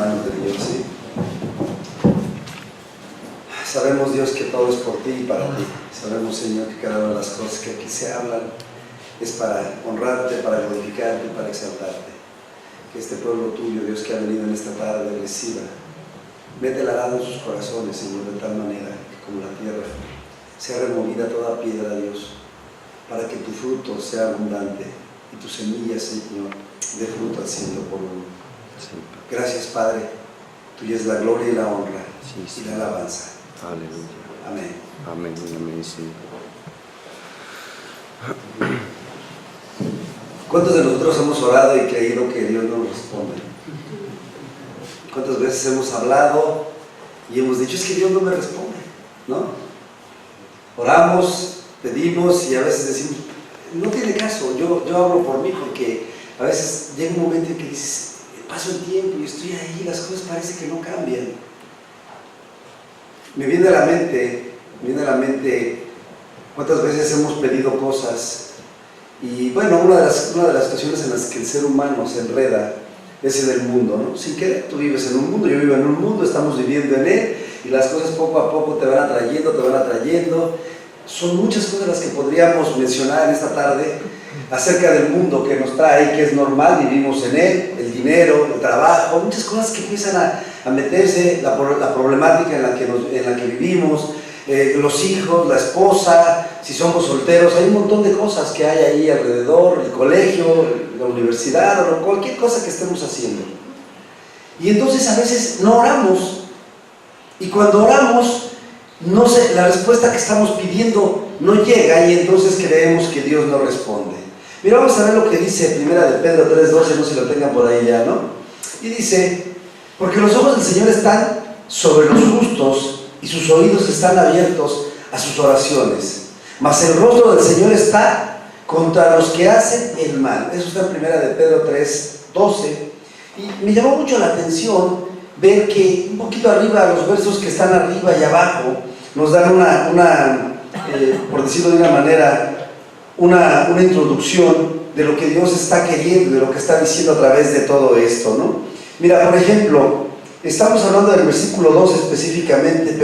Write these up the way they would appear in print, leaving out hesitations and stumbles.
hermanos de Dios, ¿sí? Sabemos, Dios, que todo es por ti y para ti. Sabemos, Señor, que cada una de las cosas que aquí se hablan es para honrarte, para glorificarte, para exaltarte. Que este pueblo tuyo, Dios, que ha venido en esta tarde, reciba. Mete el arado en sus corazones, Señor, de tal manera que como la tierra sea removida toda piedra, Dios, para que tu fruto sea abundante y tu semilla, Señor, dé fruto al ciento por uno. Sí. Gracias, Padre. Tuya es la gloria y la honra, sí, y la alabanza. Aleluya. Amén. Amén, amén, sí. ¿Cuántos de nosotros hemos orado y creído que Dios nos responde? ¿Cuántas veces hemos hablado y hemos dicho, es que Dios no me responde? ¿No? Oramos, pedimos y a veces decimos, no tiene caso, yo hablo por mí, porque a veces llega un momento en que dices, paso el tiempo y estoy ahí, las cosas parece que no cambian. Me viene a la mente cuántas veces hemos pedido cosas y bueno, una de las situaciones en las que el ser humano se enreda es en el mundo, ¿no? Sin querer, tú vives en un mundo, yo vivo en un mundo, estamos viviendo en él y las cosas poco a poco te van atrayendo. Son muchas cosas las que podríamos mencionar en esta tarde acerca del mundo que nos trae, que es normal, vivimos en él, el dinero, el trabajo, muchas cosas que empiezan a meterse, la problemática en la que vivimos, los hijos, la esposa, si somos solteros, hay un montón de cosas que hay ahí alrededor, el colegio, la universidad, o cualquier cosa que estemos haciendo. Y entonces a veces no oramos, y cuando oramos, no sé, la respuesta que estamos pidiendo no llega, y entonces creemos que Dios no responde. Mira, vamos a ver lo que dice 1 de Pedro 3:12, no sé si lo tengan por ahí ya, ¿no? Y dice, porque los ojos del Señor están sobre los justos y sus oídos están abiertos a sus oraciones, mas el rostro del Señor está contra los que hacen el mal. Eso está en 1 de Pedro 3:12. Y me llamó mucho la atención ver que un poquito arriba, los versos que están arriba y abajo, nos dan por decirlo de una manera, una introducción de lo que Dios está queriendo, de lo que está diciendo a través de todo esto, ¿no? Mira, por ejemplo, estamos hablando del versículo 2 específicamente,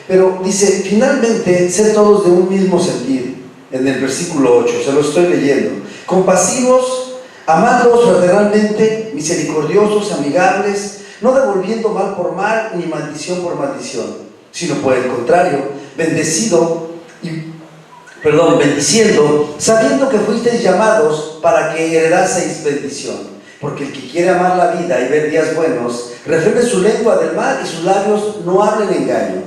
pero dice, finalmente, sed todos de un mismo sentir, en el versículo 8, se lo estoy leyendo, compasivos, amándoos fraternalmente, misericordiosos, amigables, no devolviendo mal por mal, ni maldición por maldición, sino por el contrario, bendiciendo, sabiendo que fuisteis llamados para que heredaseis bendición. Porque el que quiere amar la vida y ver días buenos, refrene su lengua del mal y sus labios no hablen engaño.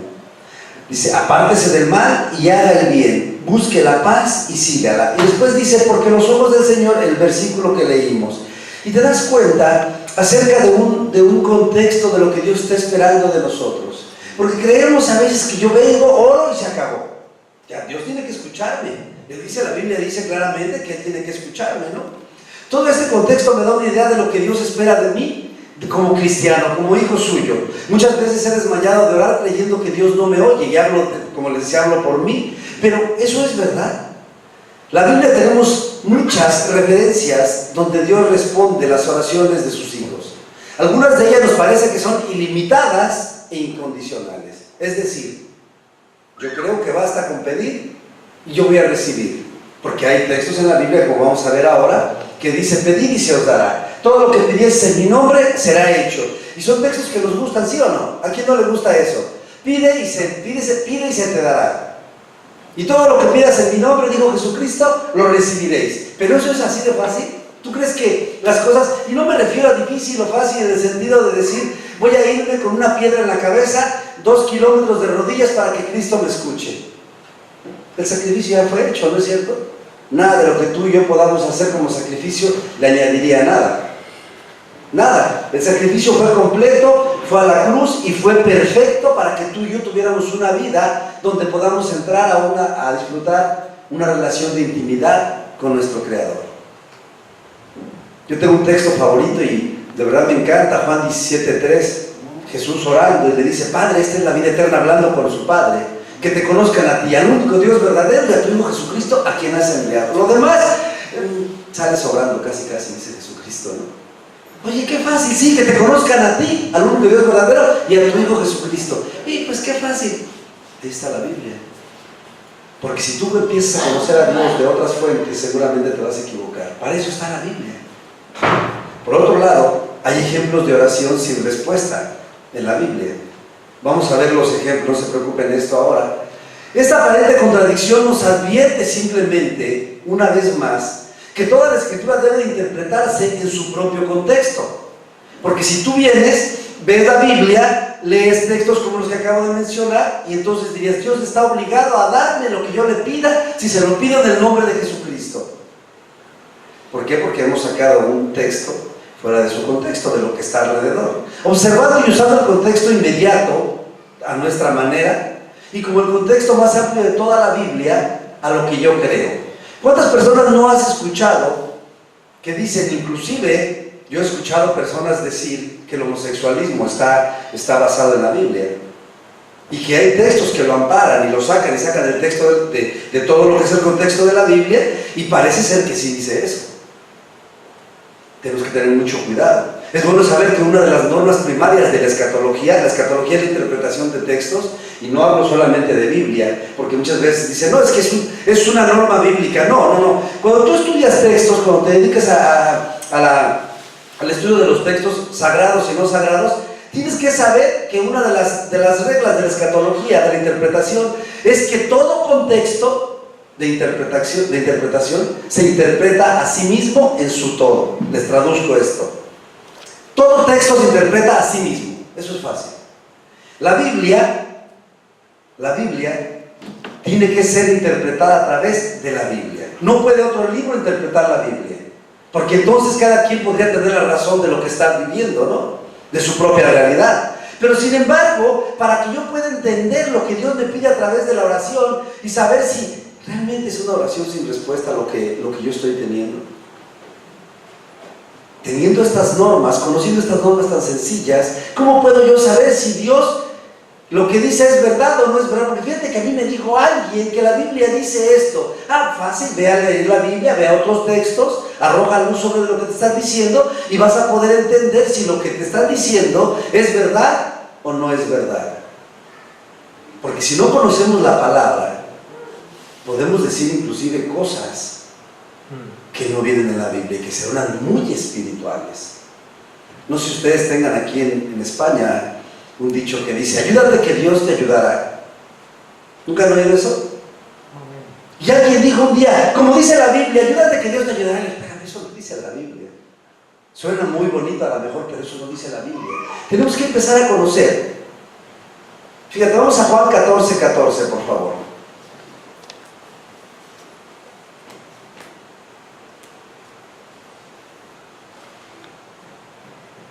Dice, apártese del mal y haga el bien, busque la paz y sígala. Y después dice, porque los ojos del Señor, el versículo que leímos. Y te das cuenta acerca de un contexto de lo que Dios está esperando de nosotros. Porque creemos a veces que yo vengo, oro y se acabó. Ya, Dios tiene que escucharme. La Biblia dice claramente que Él tiene que escucharme, ¿no? Todo este contexto me da una idea de lo que Dios espera de mí como cristiano, como hijo suyo. Muchas veces he desmayado de orar creyendo que Dios no me oye y hablo, como les decía, hablo por mí, pero eso es verdad. La Biblia tenemos muchas referencias donde Dios responde las oraciones de sus hijos. Algunas de ellas nos parece que son ilimitadas e incondicionales. Es decir, yo creo que basta con pedir y yo voy a recibir. Porque hay textos en la Biblia, como vamos a ver ahora, que dice, pedid y se os dará. Todo lo que pidieses en mi nombre será hecho. Y son textos que nos gustan, ¿sí o no? ¿A quién no le gusta eso? Pide y se te dará. Y todo lo que pidas en mi nombre, dijo Jesucristo, lo recibiréis. Pero eso es así de fácil. ¿Tú crees que las cosas, y no me refiero a difícil o fácil en el sentido de decir, voy a irme con una piedra en la cabeza, 2 kilómetros de rodillas para que Cristo me escuche? El sacrificio ya fue hecho, ¿no es cierto? Nada de lo que tú y yo podamos hacer como sacrificio le añadiría nada. Nada. El sacrificio fue completo, fue a la cruz y fue perfecto para que tú y yo tuviéramos una vida donde podamos entrar a disfrutar una relación de intimidad con nuestro Creador. Yo tengo un texto favorito y de verdad me encanta, Juan 17:3, Jesús orando y le dice, Padre, esta es la vida eterna, hablando con su Padre, que te conozcan a ti, al único Dios verdadero y a tu Hijo Jesucristo, a quien has enviado. Lo demás sale sobrando casi, dice Jesucristo, ¿no? Oye, qué fácil, sí, que te conozcan a ti, al único Dios verdadero y a tu Hijo Jesucristo. Y pues qué fácil. Ahí está la Biblia. Porque si tú empiezas a conocer a Dios de otras fuentes, seguramente te vas a equivocar. Para eso está la Biblia. Por otro lado, hay ejemplos de oración sin respuesta en la Biblia. Vamos a ver los ejemplos, no se preocupen de esto ahora. Esta aparente contradicción nos advierte simplemente, una vez más, que toda la Escritura debe interpretarse en su propio contexto. Porque si tú vienes, ves la Biblia, lees textos como los que acabo de mencionar, y entonces dirías, Dios está obligado a darme lo que yo le pida, si se lo pido en el nombre de Jesucristo. ¿Por qué? Porque hemos sacado un texto fuera de su contexto, de lo que está alrededor. Observando y usando el contexto inmediato, a nuestra manera, y como el contexto más amplio de toda la Biblia, a lo que yo creo. ¿Cuántas personas no has escuchado que dicen, inclusive, yo he escuchado personas decir que el homosexualismo está basado en la Biblia? Y que hay textos que lo amparan y lo sacan y sacan el texto de todo lo que es el contexto de la Biblia, y parece ser que sí dice eso. Tenemos que tener mucho cuidado. Es bueno saber que una de las normas primarias de la escatología es la interpretación de textos, y no hablo solamente de Biblia, porque muchas veces dicen, no, es que es una norma bíblica. No. Cuando tú estudias textos, cuando te dedicas al estudio de los textos sagrados y no sagrados, tienes que saber que una de las reglas de la escatología, de la interpretación, es que todo contexto de interpretación se interpreta a sí mismo en su todo. Les traduzco esto. Todo texto se interpreta a sí mismo. Eso es fácil. La Biblia tiene que ser interpretada a través de la Biblia. No puede otro libro interpretar la Biblia, porque entonces cada quien podría tener la razón de lo que está viviendo, ¿no? De su propia realidad. Pero sin embargo, para que yo pueda entender lo que Dios me pide a través de la oración y saber si realmente es una oración sin respuesta lo que yo estoy teniendo estas normas, conociendo estas normas tan sencillas, ¿cómo puedo yo saber si Dios lo que dice es verdad o no es verdad? Porque fíjate que a mí me dijo alguien que la Biblia dice esto. Fácil, ve a leer la Biblia, ve a otros textos, arroja luz sobre lo que te están diciendo y vas a poder entender si lo que te están diciendo es verdad o no es verdad. Porque si no conocemos la palabra, podemos decir inclusive cosas que no vienen en la Biblia y que serán muy espirituales. No sé si ustedes tengan aquí en España un dicho que dice, ayúdate que Dios te ayudará. ¿Nunca han oído eso? Y alguien dijo un día, como dice la Biblia, ayúdate que Dios te ayudará. Y espérame, eso no dice la Biblia. Suena muy bonito a lo mejor, pero eso no dice la Biblia. Tenemos que empezar a conocer. Fíjate, vamos a Juan 14:14, por favor.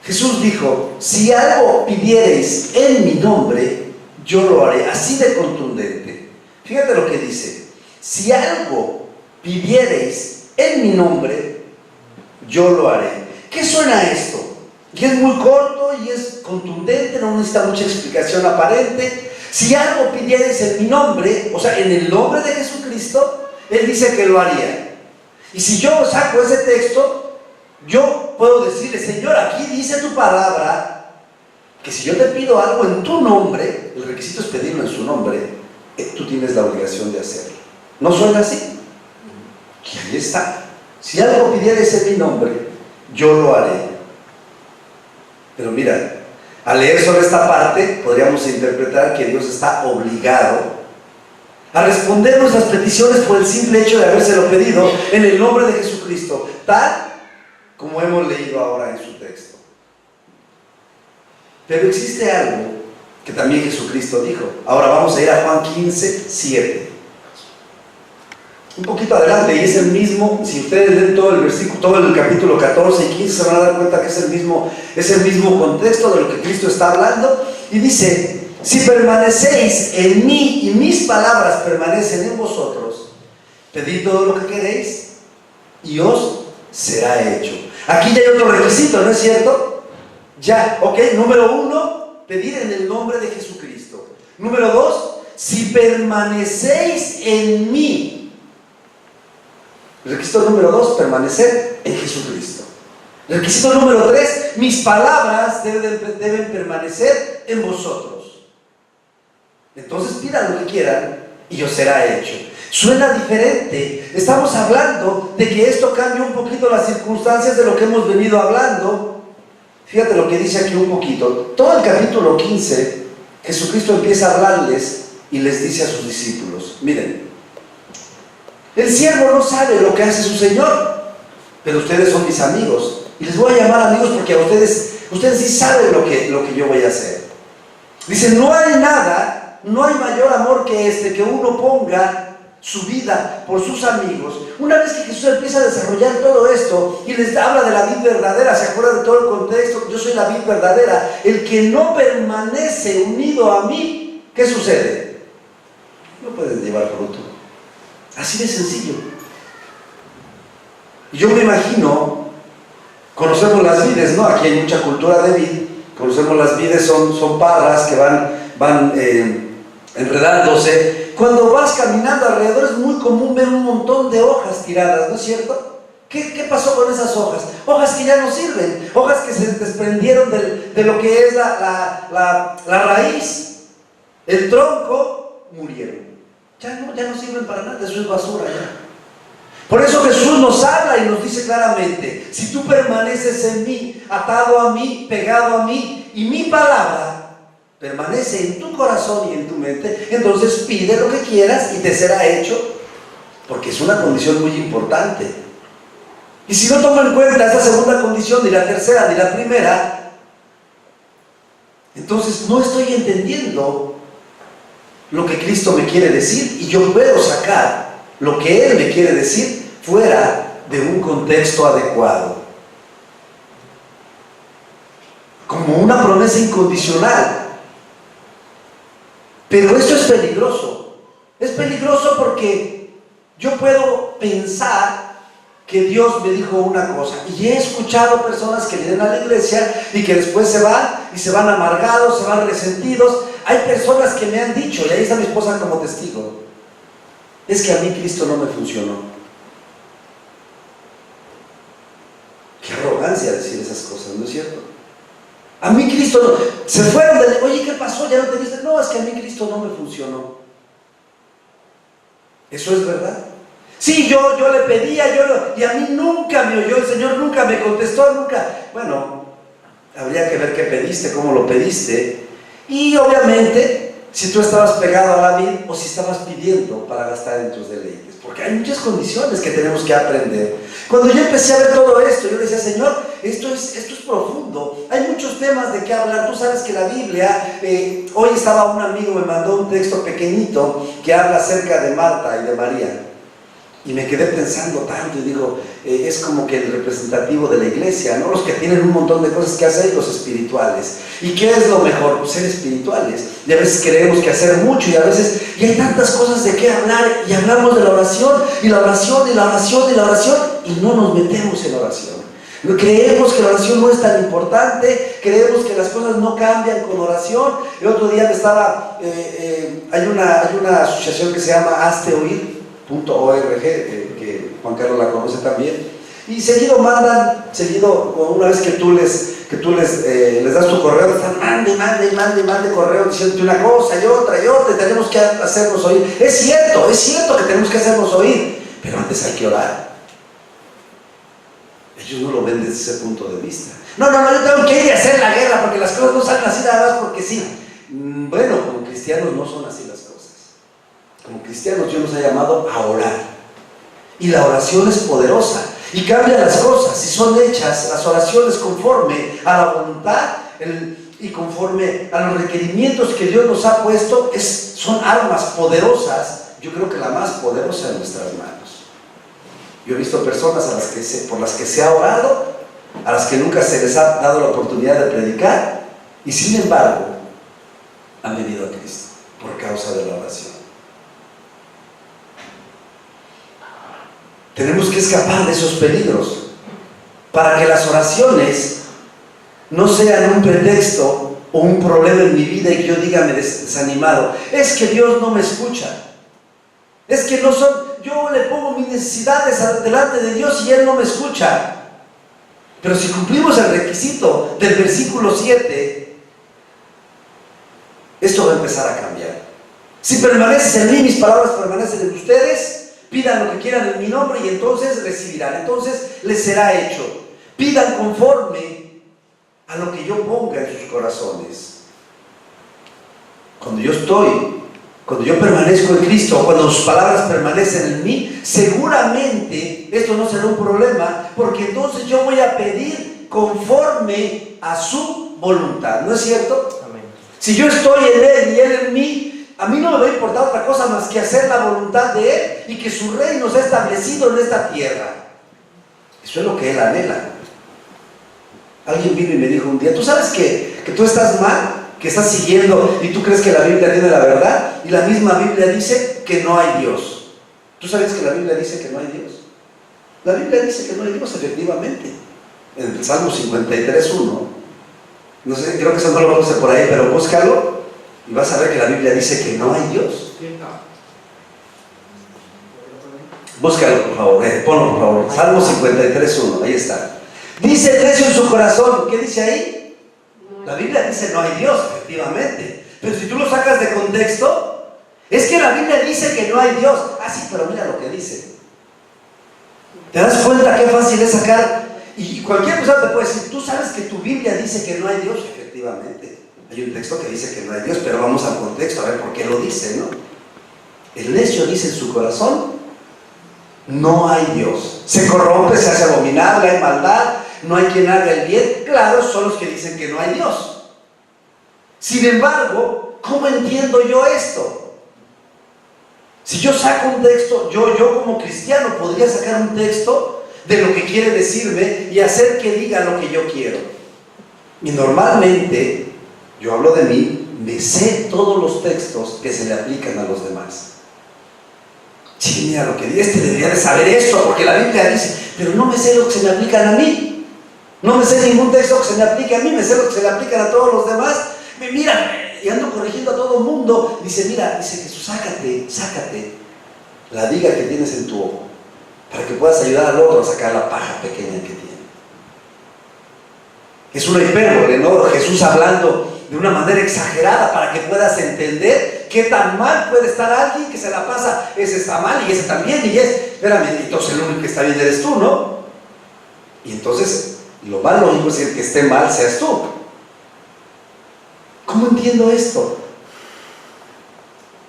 Jesús dijo, si algo pidiereis en mi nombre, yo lo haré. Así de contundente. Fíjate lo que dice. Si algo pidiereis en mi nombre, yo lo haré. ¿Qué suena esto? Y es muy corto y es contundente, no necesita mucha explicación aparente. Si algo pidiereis en mi nombre, o sea, en el nombre de Jesucristo, Él dice que lo haría. Y si yo saco ese texto, yo puedo decirle, Señor, aquí dice tu palabra, que si yo te pido algo en tu nombre, el requisito es pedirlo en su nombre, tú tienes la obligación de hacerlo. ¿No suena así? Y ahí está. Si algo pidieres en mi nombre, yo lo haré. Pero mira, al leer sobre esta parte, podríamos interpretar que Dios está obligado a responder nuestras peticiones por el simple hecho de habérselo pedido en el nombre de Jesucristo, tal como hemos leído ahora en su texto. Pero existe algo que también Jesucristo dijo. Ahora vamos a ir a Juan 15:7. Un poquito adelante, y es el mismo. Si ustedes leen todo el versículo, todo el capítulo 14 y 15, se van a dar cuenta que es el mismo contexto de lo que Cristo está hablando. Y dice, si permanecéis en mí y mis palabras permanecen en vosotros, pedid todo lo que queréis y os será hecho. Aquí ya hay otro requisito, ¿no es cierto? Ya, ok, número 1, pedir en el nombre de Jesucristo. Número 2, si permanecéis en mí. Requisito número 2, permanecer en Jesucristo. Requisito número 3, mis palabras deben permanecer en vosotros. Entonces pidan lo que quieran y os será hecho. Suena diferente. Estamos hablando de que esto cambia un poquito las circunstancias de lo que hemos venido hablando. Fíjate lo que dice aquí un poquito. Todo el capítulo 15, Jesucristo empieza a hablarles y les dice a sus discípulos, miren, el siervo no sabe lo que hace su Señor, pero ustedes son mis amigos. Y les voy a llamar amigos porque a ustedes sí saben lo que yo voy a hacer. Dice, no hay mayor amor que este, que uno ponga su vida por sus amigos. Una vez que Jesús empieza a desarrollar todo esto y les habla de la vid verdadera, se acuerdan de todo el contexto, yo soy la vid verdadera, el que no permanece unido a mí, ¿qué sucede? No puedes llevar fruto. Así de sencillo. Yo me imagino, conocemos las vides, ¿no? Aquí hay mucha cultura de vid. Conocemos las vides, son parras que van enredándose. Cuando vas caminando alrededor es muy común ver un montón de hojas tiradas, ¿no es cierto? ¿Qué pasó con esas hojas? Hojas que ya no sirven, hojas que se desprendieron de lo que es la raíz, el tronco, murieron. Ya no sirven para nada, eso es basura ya. Por eso Jesús nos habla y nos dice claramente, si tú permaneces en mí, atado a mí, pegado a mí, y mi palabra permanece en tu corazón y en tu mente, entonces pide lo que quieras y te será hecho, porque es una condición muy importante. Y si no tomo en cuenta esa segunda condición, ni la tercera, ni la primera, entonces no estoy entendiendo lo que Cristo me quiere decir, y yo puedo sacar lo que Él me quiere decir fuera de un contexto adecuado, como una promesa incondicional. Pero esto es peligroso. Es peligroso porque yo puedo pensar que Dios me dijo una cosa, y he escuchado personas que vienen a la iglesia y que después se van amargados, se van resentidos. Hay personas que me han dicho, y ahí está mi esposa como testigo, es que a mí Cristo no me funcionó. Qué arrogancia decir esas cosas, ¿no es cierto? A mí Cristo no, se fueron oye, ¿qué pasó? ¿Ya no te diste? No, es que a mí Cristo no me funcionó. ¿Eso es verdad? Sí, yo le pedía, y a mí nunca me oyó, el Señor nunca me contestó, nunca. Bueno, habría que ver qué pediste, cómo lo pediste, y obviamente si tú estabas pegado a la vid o si estabas pidiendo para gastar en tus deleites, porque hay muchas condiciones que tenemos que aprender. Cuando yo empecé a ver todo esto, yo decía, Señor, esto es profundo, hay muchos temas de qué hablar. Tú sabes que la Biblia, hoy estaba un amigo, me mandó un texto pequeñito que habla acerca de Marta y de María, y me quedé pensando tanto y digo, es como que el representativo de la iglesia, ¿no? Los que tienen un montón de cosas que hacer, los espirituales. ¿Y qué es lo mejor? Pues ser espirituales. Y a veces creemos que hacer mucho, y a veces y hay tantas cosas de qué hablar, y hablamos de la oración, y la oración, y la oración, y la oración, y no nos metemos en la oración. Creemos que la oración no es tan importante, creemos que las cosas no cambian con oración. El otro día hay una asociación que se llama Hazte Oír, .org, que Juan Carlos la conoce también, y seguido mandan, una vez que tú les das tu correo, están mande correo diciéndote una cosa y otra, y tenemos que hacernos oír. Es cierto que tenemos que hacernos oír, pero antes hay que orar. Ellos no lo ven desde ese punto de vista. No, yo tengo que ir a hacer la guerra porque las cosas no salen así nada más porque sí. Bueno, como cristianos no son así las cosas. Como cristianos Dios nos ha llamado a orar, y la oración es poderosa y cambia las cosas, y son hechas las oraciones conforme a la voluntad y conforme a los requerimientos que Dios nos ha puesto. Son armas poderosas, yo creo que la más poderosa en nuestras manos. Yo he visto personas por las que se ha orado, a las que nunca se les ha dado la oportunidad de predicar, y sin embargo han venido a Cristo por causa de la oración. Tenemos que escapar de esos peligros para que las oraciones no sean un pretexto o un problema en mi vida y que yo diga me desanimado. Es que Dios no me escucha. Es que yo le pongo mis necesidades delante de Dios y Él no me escucha. Pero si cumplimos el requisito del versículo 7, esto va a empezar a cambiar. Si permaneces en mí, mis palabras permanecen en ustedes, pidan lo que quieran en mi nombre y entonces recibirán. Entonces les será hecho. Pidan conforme a lo que yo ponga en sus corazones. Cuando yo permanezco en Cristo, cuando sus palabras permanecen en mí, seguramente esto no será un problema, porque entonces yo voy a pedir conforme a su voluntad. ¿No es cierto? Amén. Si yo estoy en Él y Él en mí, a mí no me va a importar otra cosa más que hacer la voluntad de Él y que su reino sea establecido en esta tierra. Eso es lo que Él anhela. Alguien vino y me dijo un día, ¿tú sabes que tú estás mal? Que estás siguiendo y tú crees que la Biblia tiene la verdad y la misma Biblia dice que no hay Dios. ¿Tú sabes que la Biblia dice que no hay Dios? La Biblia dice que no hay Dios, efectivamente. En el Salmo 53:1, no sé, creo que eso no lo puse por ahí, pero búscalo y vas a ver que la Biblia dice que no hay Dios. Búscalo, por favor, ponlo, por favor. Salmo 53:1, ahí está. Dice el necio en su corazón, ¿qué dice ahí? La Biblia dice no hay Dios, efectivamente. Pero si tú lo sacas de contexto, es que la Biblia dice que no hay Dios. Ah, sí, pero mira lo que dice. ¿Te das cuenta qué fácil es sacar? Y cualquier persona te puede decir, tú sabes que tu Biblia dice que no hay Dios. Efectivamente, hay un texto que dice que no hay Dios, pero vamos al contexto a ver por qué lo dice, ¿no? El necio dice en su corazón, no hay Dios. Se corrompe, se hace abominable, hay maldad, no hay quien haga el bien. Claro, son los que dicen que no hay Dios. Sin embargo, ¿cómo entiendo yo esto? Si yo saco un texto, yo como cristiano podría sacar un texto de lo que quiere decirme y hacer que diga lo que yo quiero. Y normalmente, yo hablo de mí, me sé todos los textos que se le aplican a los demás. Sí, mira lo que dice, este debería de saber esto, porque la Biblia dice, pero no me sé lo que se me aplican a mí. No me sé ningún texto que se me aplique a mí, me sé lo que se le aplican a todos los demás. Mira, y ando corrigiendo a todo el mundo. Dice, mira, dice Jesús, sácate la viga que tienes en tu ojo, para que puedas ayudar al otro a sacar la paja pequeña que tiene. Es una hipérbole, ¿no? Jesús hablando de una manera exagerada para que puedas entender qué tan mal puede estar alguien que se la pasa, ese está mal y ese también, y espérame, entonces el único que está bien eres tú, ¿no? Y entonces lo más lógico es que el que esté mal seas tú. ¿Cómo entiendo esto?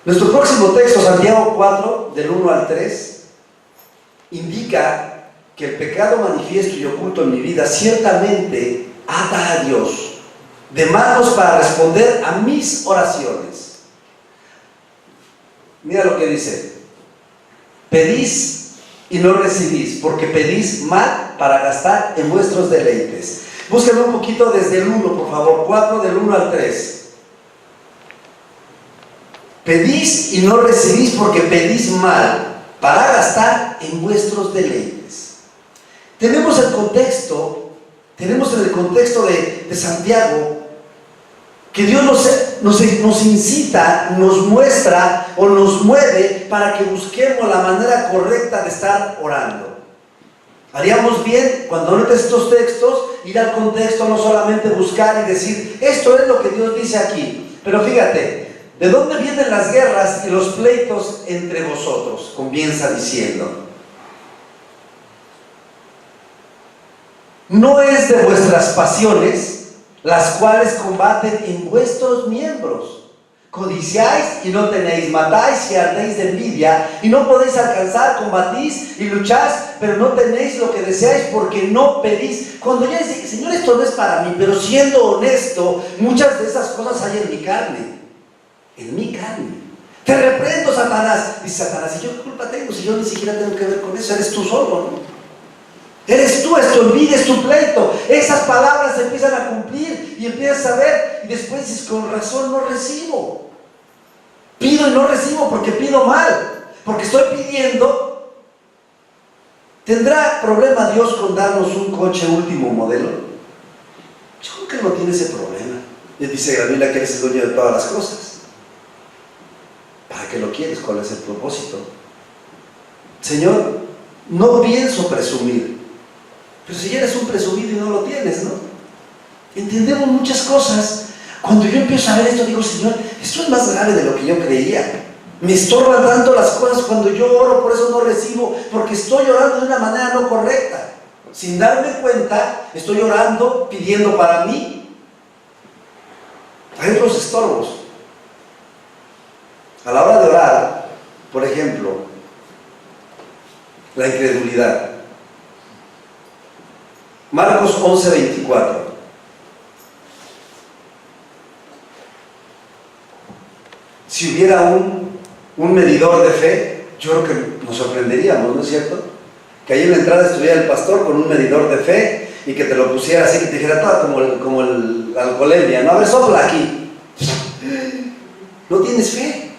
Nuestro próximo texto, Santiago 4, del 1 al 3, indica que el pecado manifiesto y oculto en mi vida ciertamente ata a Dios de manos para responder a mis oraciones. Mira lo que dice: pedís y no recibís, porque pedís mal para gastar en vuestros deleites. Búsquenme un poquito desde el 1, por favor, 4 del 1 al 3. Pedís y no recibís porque pedís mal para gastar en vuestros deleites. Tenemos en el contexto de Santiago, que Dios nos incita, nos muestra o nos mueve para que busquemos la manera correcta de estar orando. Haríamos bien, cuando notes estos textos, ir al contexto, no solamente buscar y decir, esto es lo que Dios dice aquí. Pero fíjate, ¿de dónde vienen las guerras y los pleitos entre vosotros? Comienza diciendo, no es de vuestras pasiones las cuales combaten en vuestros miembros. Codiciáis y no tenéis, matáis y ardéis de envidia y no podéis alcanzar, combatís y lucháis, pero no tenéis lo que deseáis porque no pedís. Cuando ya dice, Señor, esto no es para mí, pero siendo honesto, muchas de esas cosas hay en mi carne. En mi carne. Te reprendo, Satanás. Dice Satanás, ¿y yo qué culpa tengo si yo ni siquiera tengo que ver con eso? Eres tú solo, ¿no? Eres tú, es tu envidia, es tu pleito. Esas palabras se empiezan a cumplir y empiezas a ver y después dices, con razón no recibo. Pido y no recibo porque pido mal, porque estoy pidiendo. ¿Tendrá problema Dios con darnos un coche último modelo? Yo creo que no tiene ese problema. Y dice la Biblia que Él es el dueño de todas las cosas. ¿Para qué lo quieres? ¿Cuál es el propósito? Señor, no pienso presumir. Pero si ya eres un presumido y no lo tienes, ¿no? Entendemos muchas cosas. Cuando yo empiezo a ver esto, digo, Señor, esto es más grave de lo que yo creía. Me estorban tanto las cosas cuando yo oro, por eso no recibo, porque estoy orando de una manera no correcta. Sin darme cuenta, estoy orando, pidiendo para mí. Hay otros estorbos. A la hora de orar, por ejemplo, la incredulidad. Marcos 11:24. Si hubiera un medidor de fe, yo creo que nos sorprenderíamos, ¿no es cierto? Que ahí en la entrada estuviera el pastor con un medidor de fe y que te lo pusiera así, que te dijera todo como la alcoholemia, ¿no? A ver, sopla aquí. No tienes fe.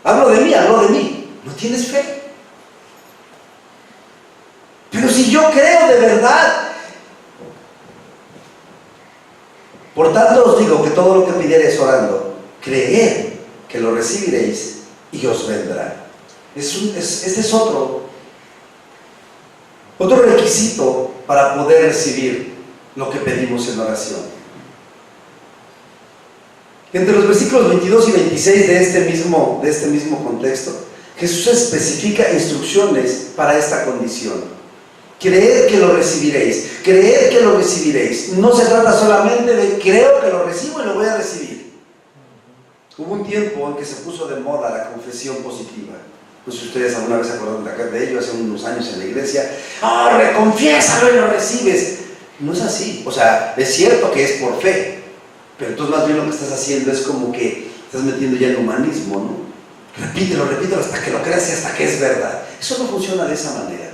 Hablo de mí. No tienes fe. Pero si yo creo de verdad. Por tanto os digo que todo lo que pidiereis orando, creed que lo recibiréis y os vendrá. Este es otro requisito para poder recibir lo que pedimos en oración. Entre los versículos 22 y 26 de este mismo contexto, Jesús especifica instrucciones para esta condición. Creed que lo recibiréis. Creed que lo recibiréis. No se trata solamente de creo que lo recibo y lo voy a recibir. Hubo un tiempo en que se puso de moda la confesión positiva. No sé si ustedes alguna vez se acuerdan de ello, hace unos años en la iglesia. Reconfiésalo y lo recibes. No es así. O sea, es cierto que es por fe, pero entonces más bien lo que estás haciendo es como que estás metiendo ya el humanismo, ¿no? Repítelo hasta que lo creas y hasta que es verdad. Eso no funciona de esa manera.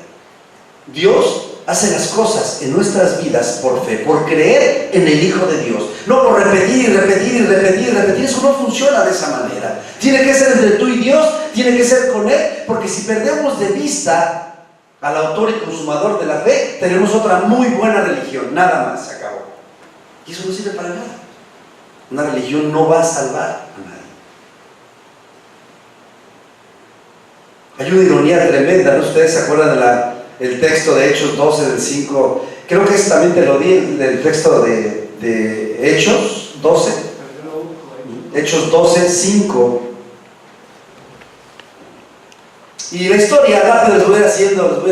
Dios hace las cosas en nuestras vidas por fe, por creer en el Hijo de Dios, no por repetir. Eso no funciona de esa manera. Tiene que ser entre tú y Dios, tiene que ser con Él, porque si perdemos de vista al autor y consumador de la fe, tenemos otra muy buena religión, nada más, se acabó. Y eso no sirve para nada. Una religión no va a salvar a nadie. Hay una ironía tremenda, ¿no? Ustedes se acuerdan del texto de Hechos 12, del 5, creo que también te lo di, del texto de Hechos 12, Hechos 12, 5. Y la historia, rápido les voy a ir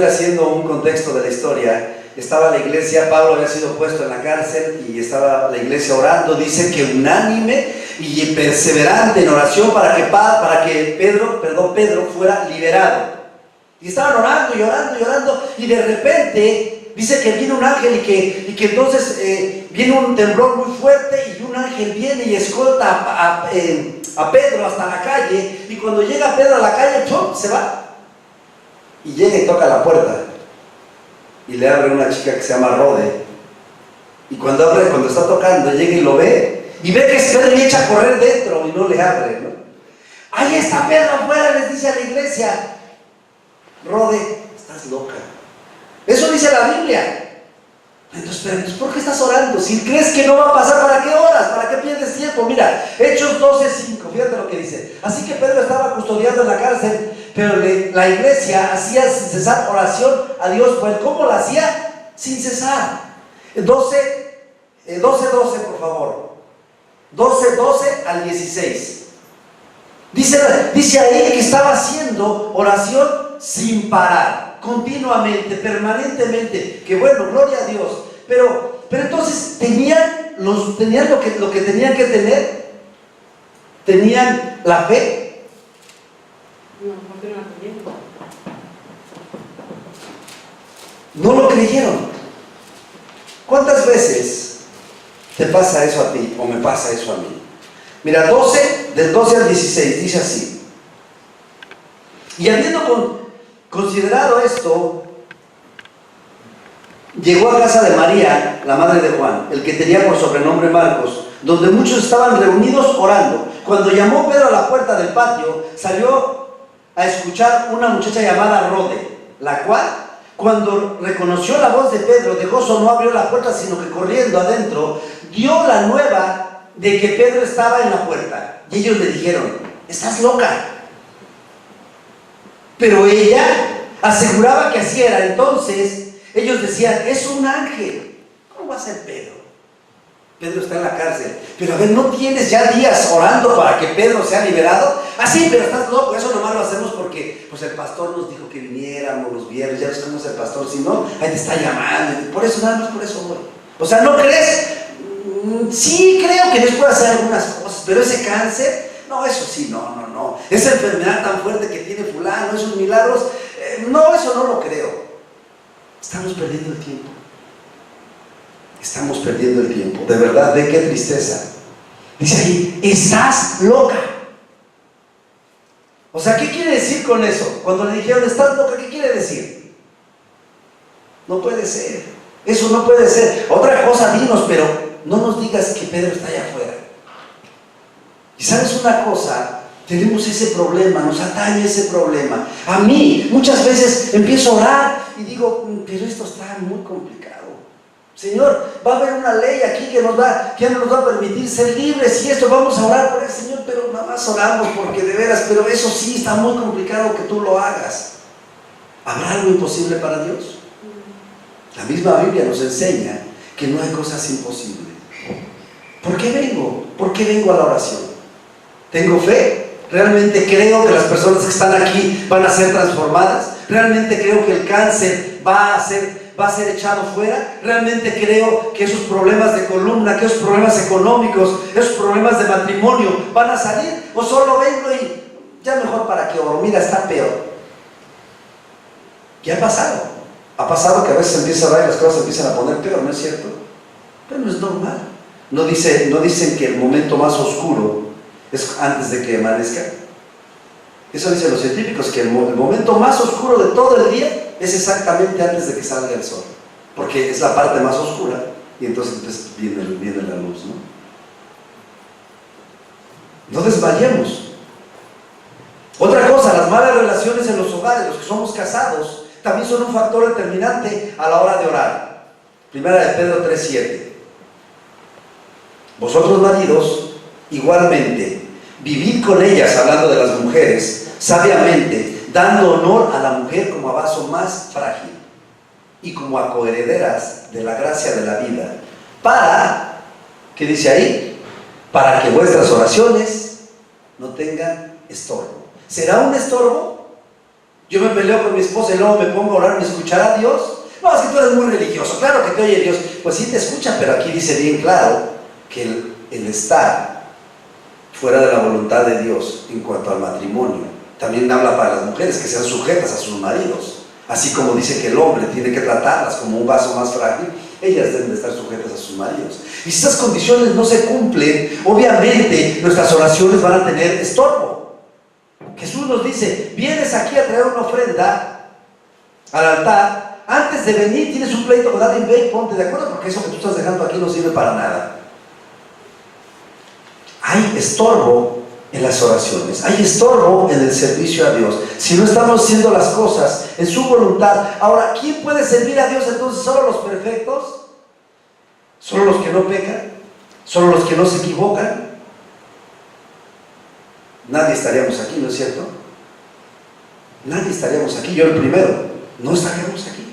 haciendo un contexto de la historia. Estaba la iglesia, Pablo había sido puesto en la cárcel y estaba la iglesia orando, dice que unánime y perseverante en oración para que Pedro fuera liberado. Y estaban orando y de repente dice que viene un ángel y que entonces viene un temblor muy fuerte y un ángel viene y escolta a Pedro hasta la calle, y cuando llega Pedro a la calle, ¡pum!, se va y llega y toca la puerta y le abre una chica que se llama Rode, y cuando está tocando llega y lo ve y ve que es Pedro y echa a correr dentro y no le abre, ¿no? Ahí está Pedro afuera, les dice a la iglesia. Rode, estás loca. Eso dice la Biblia. Entonces, ¿por qué estás orando? Si crees que no va a pasar, ¿para qué oras? ¿Para qué pierdes tiempo? Mira, Hechos 12:5, fíjate lo que dice. Así que Pedro estaba custodiado en la cárcel, pero la iglesia hacía sin cesar oración a Dios. Pues, ¿cómo la hacía? Sin cesar. 12:12, por favor. 12:12 al 16. Dice ahí que estaba haciendo oración sin parar, continuamente, permanentemente. Que bueno, gloria a Dios. Pero entonces tenían lo que tenían que tener. Tenían la fe. No lo creyeron. ¿Cuántas veces te pasa eso a ti o me pasa eso a mí? Mira, del 12 al 16, dice así. Y habiendo considerado esto, llegó a casa de María, la madre de Juan, el que tenía por sobrenombre Marcos, donde muchos estaban reunidos orando. Cuando llamó Pedro a la puerta del patio, salió a escuchar una muchacha llamada Rode, la cual, cuando reconoció la voz de Pedro, de gozo no abrió la puerta, sino que corriendo adentro, dio la nueva de que Pedro estaba en la puerta. Y ellos le dijeron: estás loca. Pero ella aseguraba que así era. Entonces Ellos decían, es un ángel. ¿Cómo va a ser Pedro? Pedro está en la cárcel. Pero a ver, ¿no tienes ya días orando para que Pedro sea liberado? Ah, sí, pero estás loco, eso nomás lo hacemos porque pues el pastor nos dijo que viniéramos los viernes. Ya ves cómo es el pastor, si no, ahí te está llamando. Por eso, nada más por eso voy. O sea, ¿no crees? Sí, creo que Dios puede hacer algunas cosas, pero ese cáncer, no, eso sí, no. Esa enfermedad tan fuerte que tiene fulano, esos milagros, no, eso no lo creo. Estamos perdiendo el tiempo. Estamos perdiendo el tiempo. De verdad, ve qué tristeza. Dice ahí, estás loca. O sea, ¿qué quiere decir con eso? Cuando le dijeron, estás loca, ¿qué quiere decir? No puede ser. Eso no puede ser. Otra cosa, dinos, pero no nos digas que Pedro está allá afuera. Y sabes una cosa, tenemos ese problema, nos atañe ese problema. A mí, muchas veces empiezo a orar y digo, pero esto está muy complicado. Señor, va a haber una ley aquí que no nos va a permitir ser libres y esto, vamos a orar por el Señor, pero nada más oramos porque de veras, pero eso sí está muy complicado que tú lo hagas. ¿Habrá algo imposible para Dios? La misma Biblia nos enseña que no hay cosas imposibles. ¿Por qué vengo? ¿Por qué vengo a la oración? ¿Tengo fe? ¿Realmente creo que las personas que están aquí van a ser transformadas? ¿Realmente creo que el cáncer va a ser echado fuera? ¿Realmente creo que esos problemas de columna, que esos problemas económicos, esos problemas de matrimonio van a salir? ¿O solo vengo y ya mejor para qué oro? Mira, está peor. ¿Qué ha pasado? Ha pasado que a veces empieza a orar y las cosas empiezan a poner peor, ¿no es cierto? Pero no es normal. No dicen que el momento más oscuro es antes de que amanezca. Eso dicen los científicos, que el momento más oscuro de todo el día es exactamente antes de que salga el sol, porque es la parte más oscura y entonces viene la luz, ¿no? No desmayemos. Otra cosa, las malas relaciones en los hogares, los que somos casados, también son un factor determinante a la hora de orar. Primera de Pedro 3:7. Vosotros maridos, igualmente, vivid con ellas, hablando de las mujeres, sabiamente, dando honor a la mujer como a vaso más frágil y como a coherederas de la gracia de la vida, para, ¿qué dice ahí? Para que vuestras oraciones no tengan estorbo. ¿Será un estorbo? Yo me peleo con mi esposa y luego me pongo a orar, ¿me escuchará Dios? No, es que tú eres muy religioso, claro que te oye Dios. Pues sí te escucha, pero aquí dice bien claro que el estar fuera de la voluntad de Dios en cuanto al matrimonio, también habla para las mujeres que sean sujetas a sus maridos, así como dice que el hombre tiene que tratarlas como un vaso más frágil, ellas deben de estar sujetas a sus maridos. Y si esas condiciones no se cumplen, obviamente nuestras oraciones van a tener estorbo. Jesús nos dice, vienes aquí a traer una ofrenda al altar, antes de venir tienes un pleito con alguien, ve y ponte de acuerdo, porque eso que tú estás dejando aquí no sirve para nada. Hay estorbo en las oraciones, hay estorbo en el servicio a Dios, si no estamos haciendo las cosas en su voluntad. Ahora, ¿quién puede servir a Dios entonces? ¿Solo los perfectos? ¿Solo los que no pecan? ¿Solo los que no se equivocan? Nadie estaríamos aquí, ¿no es cierto? Nadie estaríamos aquí, yo el primero, no estaríamos aquí.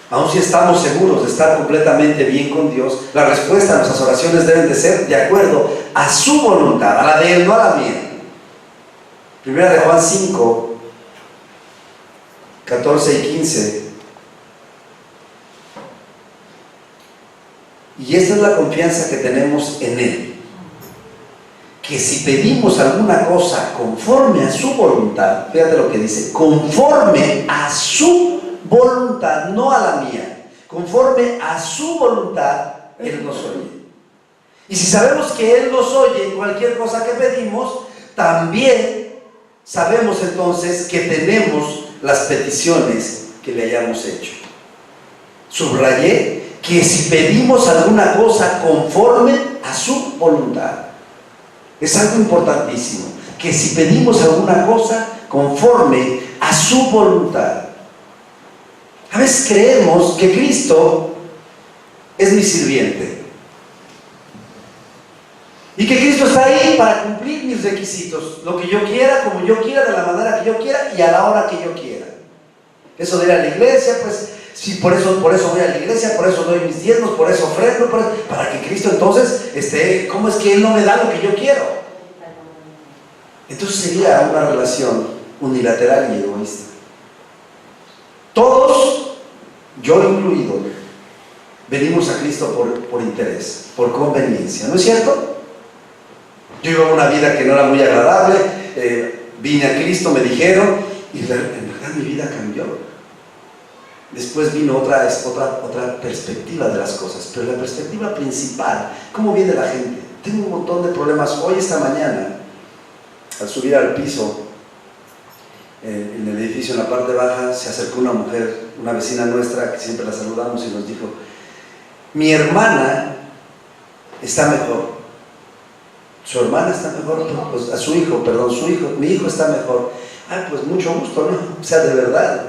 Aun si estamos seguros de estar completamente bien con Dios, la respuesta a nuestras oraciones deben de ser de acuerdo a su voluntad, a la de Él, no a la mía. Primera de Juan 5, 14 y 15. Y esta es la confianza que tenemos en Él, que si pedimos alguna cosa conforme a su voluntad, fíjate lo que dice, conforme a su voluntad, no a la mía, conforme a su voluntad, Él nos oye. Y si sabemos que Él nos oye en cualquier cosa que pedimos, también sabemos entonces que tenemos las peticiones que le hayamos hecho. Subrayé que si pedimos alguna cosa conforme a su voluntad, es algo importantísimo, que si pedimos alguna cosa conforme a su voluntad. A veces creemos que Cristo es mi sirviente y que Cristo está ahí para cumplir mis requisitos, lo que yo quiera, como yo quiera, de la manera que yo quiera y a la hora que yo quiera. Eso de ir a la iglesia, pues, sí, por eso voy a la iglesia, por eso doy mis diezmos, por eso ofrendo, para que Cristo entonces ¿cómo es que Él no me da lo que yo quiero? Entonces sería una relación unilateral y egoísta. Todos, yo incluido, venimos a Cristo por interés, por conveniencia, ¿no es cierto? Yo iba una vida que no era muy agradable, vine a Cristo, me dijeron, y en verdad mi vida cambió. Después vino otra perspectiva de las cosas, pero la perspectiva principal, ¿cómo viene la gente? Tengo un montón de problemas. Hoy, esta mañana, al subir al piso, en el edificio, en la parte baja, se acercó una mujer, una vecina nuestra, que siempre la saludamos, y nos dijo: mi hermana está mejor. Su hermana está mejor, pues a su hijo, mi hijo está mejor. Ah, pues mucho gusto, ¿no? O sea, de verdad.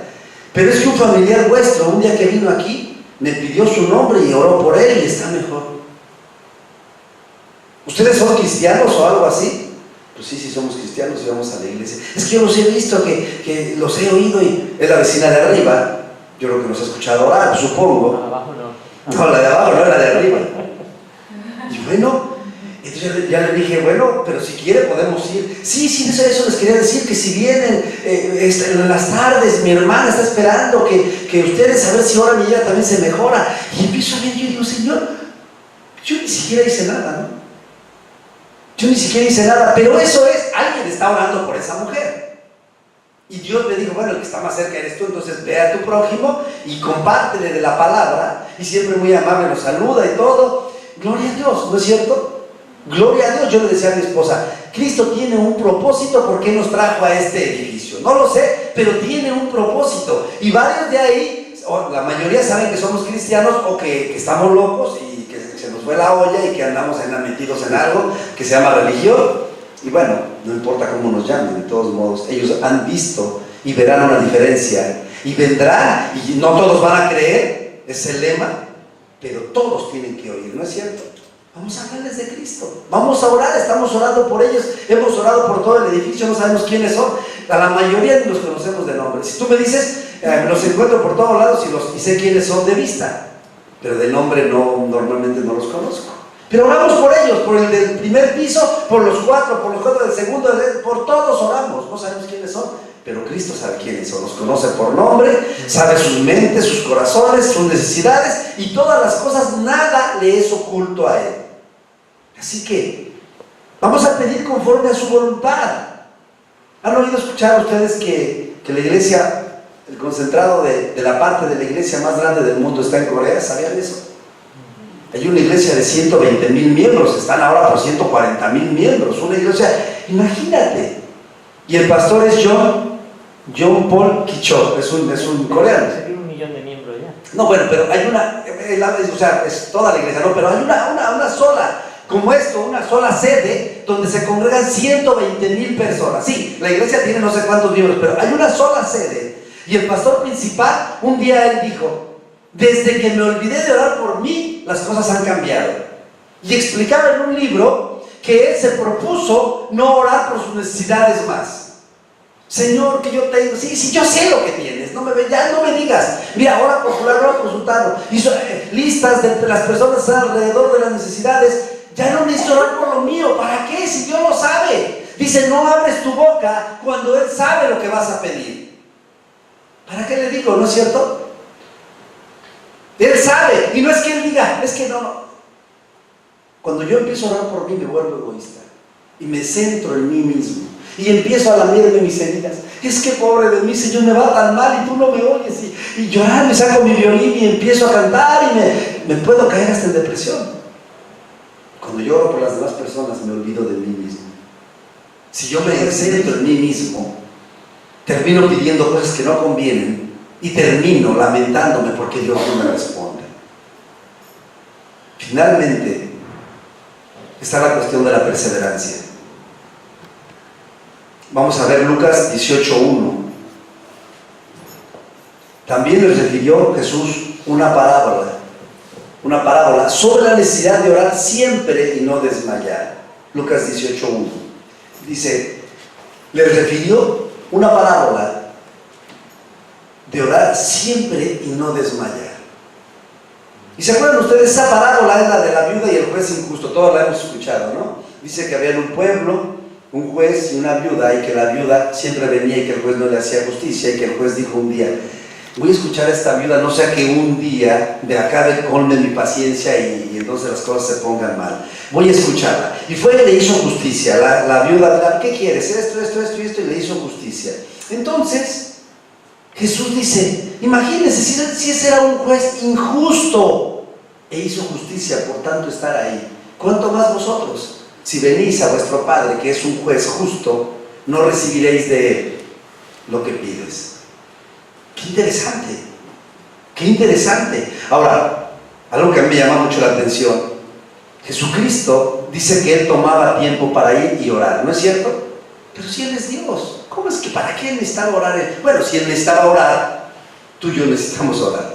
Pero es que un familiar vuestro, un día que vino aquí, me pidió su nombre y oró por él y está mejor. ¿Ustedes son cristianos o algo así? Pues sí, somos cristianos y vamos a la iglesia. Es que yo los he visto, que los he oído, y es la vecina de arriba. Yo creo que nos ha escuchado orar, supongo. Abajo no. No, la de abajo no, la de arriba. Y bueno, entonces ya le dije, bueno, pero si quiere podemos ir. Sí, eso les quería decir, que si vienen en las tardes, mi hermana está esperando que ustedes, a ver si ahora mi hija también se mejora. Y empiezo a ver, yo digo, Señor, yo ni siquiera hice nada, ¿no? Yo ni siquiera hice nada, pero eso es, alguien está orando por esa mujer. Y Dios me dijo, bueno, el que está más cerca eres tú, entonces ve a tu prójimo y compártele de la palabra. Y siempre muy amable nos saluda y todo. Gloria a Dios, ¿no es cierto? Gloria a Dios. Yo le decía a mi esposa, Cristo tiene un propósito. ¿Por qué nos trajo a este edificio? No lo sé, pero tiene un propósito. Y varios de ahí, la mayoría saben que somos cristianos o que estamos locos y que se nos fue la olla y que andamos metidos en algo que se llama religión. Y bueno, no importa cómo nos llamen, de todos modos, ellos han visto y verán una diferencia. Y vendrán, y no todos van a creer, es el lema, pero todos tienen que oír, ¿no es cierto? Vamos a hablarles de Cristo, vamos a orar, estamos orando por ellos, hemos orado por todo el edificio, no sabemos quiénes son, a la mayoría los conocemos de nombre. Si tú me dices, los encuentro por todos lados y sé quiénes son de vista, pero de nombre normalmente no los conozco. Pero oramos por ellos, por el del primer piso, por los cuatro del segundo, por todos oramos, no sabemos quiénes son, pero Cristo sabe quiénes son, los conoce por nombre, sabe sus mentes, sus corazones, sus necesidades y todas las cosas, nada le es oculto a Él. Así que vamos a pedir conforme a su voluntad. ¿Han oído escuchar ustedes que la iglesia, el concentrado de la parte de la iglesia más grande del mundo está en Corea? ¿Sabían eso? Hay una iglesia de 120,000 miembros, están ahora por 140,000 miembros, una iglesia, imagínate. Y el pastor es John Paul Kichok, es un coreano. Sería 1 millón de miembros ya. No, bueno, pero hay o sea, es toda la iglesia, no, pero hay una sola, como esto, una sola sede donde se congregan 120,000 personas. Sí, la iglesia tiene no sé cuántos miembros, pero hay una sola sede. Y el pastor principal, un día él dijo: desde que me olvidé de orar por mí, las cosas han cambiado. Y explicaba en un libro que él se propuso no orar por sus necesidades más. Señor, que yo tengo, sí, yo sé lo que tienes, ya no me digas, mira, ora por fulano, ora por sultano, hizo listas de las personas que están alrededor de las necesidades. Ya no necesito orar por lo mío, ¿para qué? Si Dios lo sabe. Dice, no abres tu boca cuando Él sabe lo que vas a pedir. ¿Para qué le digo? ¿No es cierto? Él sabe, y no es que Él diga, es que no. Cuando yo empiezo a orar por mí, me vuelvo egoísta y me centro en mí mismo y empiezo a lamerme mis heridas. Es que pobre de mí, Señor, me va tan mal y tú no me oyes, y llorar, me saco mi violín y empiezo a cantar y me puedo caer hasta en depresión. Cuando yo oro por las demás personas, me olvido de mí mismo. Si yo me centro en mí mismo, termino pidiendo cosas que no convienen y termino lamentándome porque Dios no me responde. Finalmente está la cuestión de la perseverancia. Vamos a ver Lucas 18:1. También les refirió Jesús una parábola sobre la necesidad de orar siempre y no desmayar. Lucas 18:1 dice, les refirió una parábola de orar siempre y no desmayar. ¿Y se acuerdan ustedes? Esa parábola es la de la viuda y el juez injusto, todos la hemos escuchado, ¿no? Dice que había en un pueblo un juez y una viuda, y que la viuda siempre venía y que el juez no le hacía justicia, y que el juez dijo un día: voy a escuchar a esta viuda, no sea que un día de acabe colme mi paciencia y entonces las cosas se pongan mal. Voy a escucharla. Y fue y le hizo justicia. La viuda, ¿qué quieres? Esto, y le hizo justicia. Entonces Jesús dice: imagínense, si ese era un juez injusto e hizo justicia, por tanto estar ahí, ¿cuánto más vosotros? Si venís a vuestro Padre, que es un juez justo, no recibiréis de él lo que pides. ¡Qué interesante! ¡Qué interesante! Ahora, algo que a mí me llama mucho la atención: Jesucristo dice que Él tomaba tiempo para ir y orar, ¿no es cierto? Pero si Él es Dios, ¿cómo es que para qué Él necesitaba orar Él? Bueno, si Él necesitaba orar, tú y yo necesitamos orar.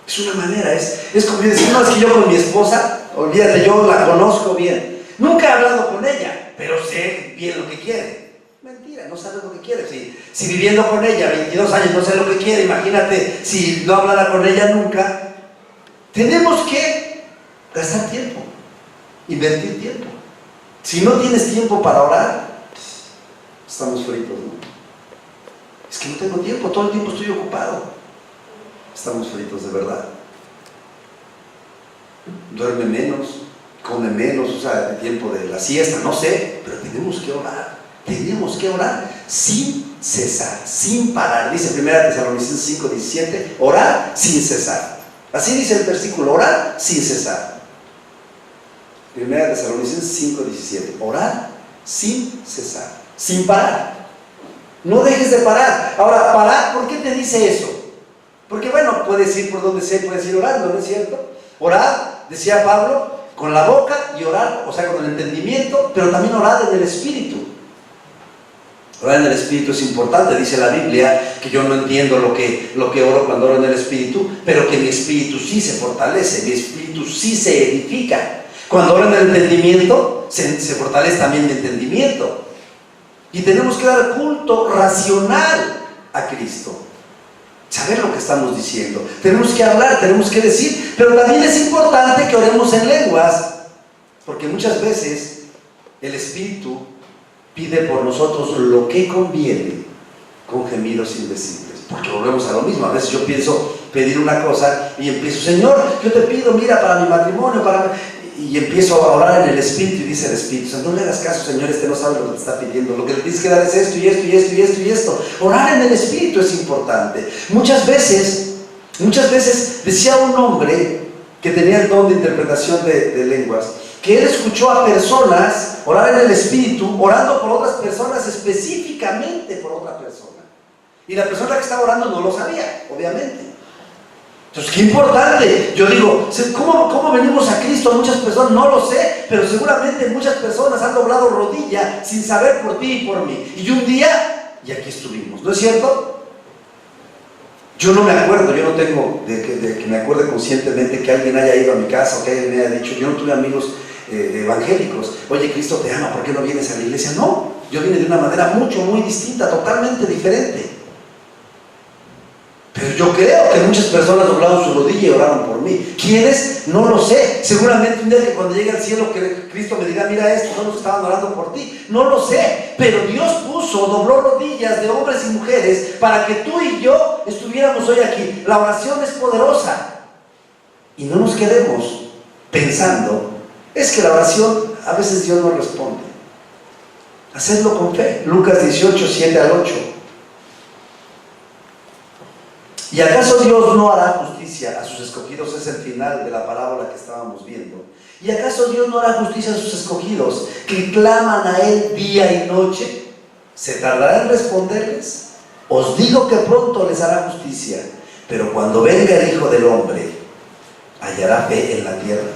Es una manera, es como decir: no, es que yo con mi esposa, olvídate, yo la conozco bien. Nunca he hablado con ella, pero sé bien lo que quiere. Mentira, no sabes lo que quiere. Si viviendo con ella 22 años no sé lo que quiere, imagínate si no hablara con ella nunca. Tenemos que gastar tiempo, invertir tiempo. Si no tienes tiempo para orar, estamos fritos, ¿no? Es que no tengo tiempo, todo el tiempo estoy ocupado. Estamos fritos, de verdad. Duerme menos, come menos, usa el tiempo de la siesta, no sé, pero tenemos que orar. Tenemos que orar sin cesar, sin parar. Dice 1 Tesalonicenses 5:17, orar sin cesar. Así dice el versículo, orar sin cesar. 1 Tesalonicenses 5:17, orar sin cesar, sin parar. No dejes de parar. Ahora, parar, ¿por qué te dice eso? Porque bueno, puedes ir por donde sea, puedes ir orando, ¿no es cierto? Orar, decía Pablo, con la boca, y orar, o sea, con el entendimiento, pero también orar en el espíritu. Orar en el espíritu es importante. Dice la Biblia que yo no entiendo lo que oro cuando oro en el espíritu, pero que mi espíritu sí se fortalece, mi espíritu sí se edifica. Cuando oro en el entendimiento, se fortalece también mi entendimiento. Y tenemos que dar culto racional a Cristo. Saber lo que estamos diciendo. Tenemos que hablar, tenemos que decir, pero también es importante que oremos en lenguas, porque muchas veces el Espíritu pide por nosotros lo que conviene con gemidos indecibles. Porque volvemos a lo mismo. A veces yo pienso pedir una cosa y empiezo: Señor, yo te pido, mira, para mi matrimonio, y empiezo a orar en el Espíritu, y dice el Espíritu: o sea, no le hagas caso, Señor, no sabe lo que te está pidiendo, lo que le tienes que dar es esto y esto y esto y esto y esto. Orar en el Espíritu es importante. Muchas veces decía un hombre que tenía el don de interpretación de lenguas, que él escuchó a personas orar en el Espíritu, orando por otras personas, específicamente por otra persona, y la persona que estaba orando no lo sabía, obviamente. Entonces, qué importante. Yo digo, ¿cómo venimos a Cristo? Muchas personas, no lo sé, pero seguramente muchas personas han doblado rodilla sin saber por ti y por mí. Y un día, y aquí estuvimos, ¿no es cierto? Yo no me acuerdo, yo no tengo de que me acuerde conscientemente que alguien haya ido a mi casa o que alguien me haya dicho. Yo no tuve amigos evangélicos: oye, Cristo te ama, ¿por qué no vienes a la iglesia? No, yo vine de una manera muy distinta, totalmente diferente. Pero yo creo que muchas personas doblaron su rodilla y oraron por mí. ¿Quiénes? No lo sé. Seguramente un día que cuando llegue al cielo, que Cristo me diga: mira, estos son los que estaban orando por ti. No lo sé. Pero Dios dobló rodillas de hombres y mujeres para que tú y yo estuviéramos hoy aquí. La oración es poderosa. Y no nos quedemos pensando: es que la oración a veces Dios no responde. Hacedlo con fe. Lucas 18, 7 al 8. ¿Y acaso Dios no hará justicia a sus escogidos? Es el final de la parábola que estábamos viendo. ¿Y acaso Dios no hará justicia a sus escogidos que claman a Él día y noche? ¿Se tardará en responderles? Os digo que pronto les hará justicia. Pero cuando venga el Hijo del Hombre, ¿hallará fe en la tierra?